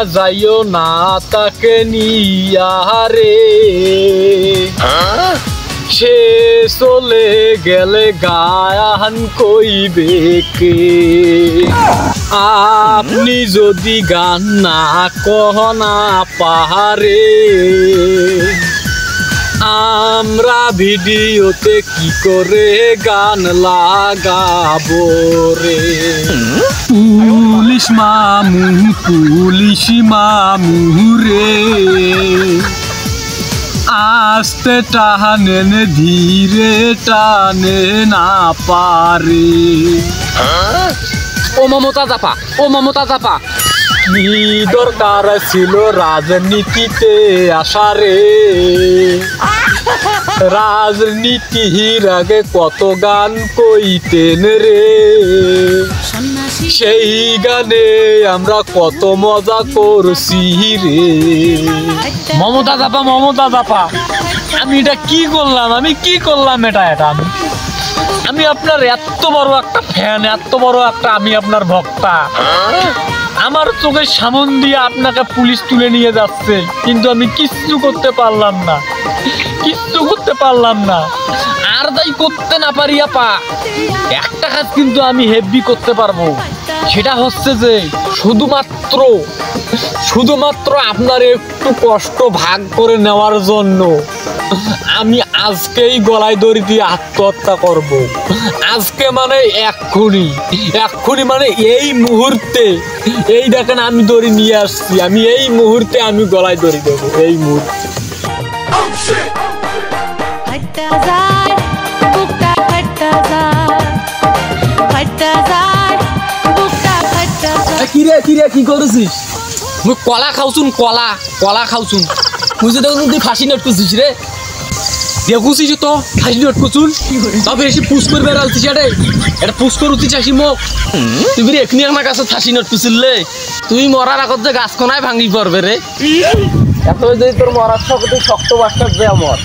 যাইও না তাকে নিয়ারে সে চলে গেলে গায়ান কইবে কে আপনি যদি গান না কহনা পাহাড়ে আমরা ভিডিওতে কি করে গান লাগাবো রে পুলিশ মামু রে আস্তে টানে ধীরে টানে না পারে ও মমতা জাপা কি দরকার ছিল রাজনীতিতে আসারে রাজনীতির আগে কত গান কইতেন রে সেই গানে আমরা কত মজা করছি রে মমতা জাপা আমি এটা কি করলাম এটা আমি আপনার এত বড় একটা ফ্যান আমি আপনার ভক্তা আমার চোখের সামন দিয়ে আপনাকে পুলিশ তুলে নিয়ে যাচ্ছে কিন্তু আমি কিচ্ছু করতে পারলাম না আর তাই করতে না পারি আপা একটা কাজ কিন্তু আমি হেভি করতে পারবো সেটা হচ্ছে যে শুধুমাত্র আপনার একটু কষ্ট ভাগ করে নেওয়ার জন্য আমি আজকেই গলায় দড়ি দিয়ে আত্মহত্যা করব আজকে মানে এক্ষুনি মানে এই মুহূর্তে এই দেখেন আমি দড়ি নিয়ে আসছি আমি এই মুহূর্তে আমি গলায় দড়ি দেবো এই মুহূর্তে কিরে কি করেছিস মুই কলা খাওছুন মুই যে দেখুন তুই ফাঁসি নেট করছিস রে দেখুছিস তো ফাঁসি নেট করছুন তবে এসে পুষ করবে রাখছিস এটা পুষ করুছিস আসি মোক তুই বেরি এখনি আমার কাছে ফাঁসি নেট করছিল তুই মরার আগত যে গাছ কোনায় ভাঙি পড়বে রে এত যদি তোর মরার শক্ত বাচ্চা যে আমার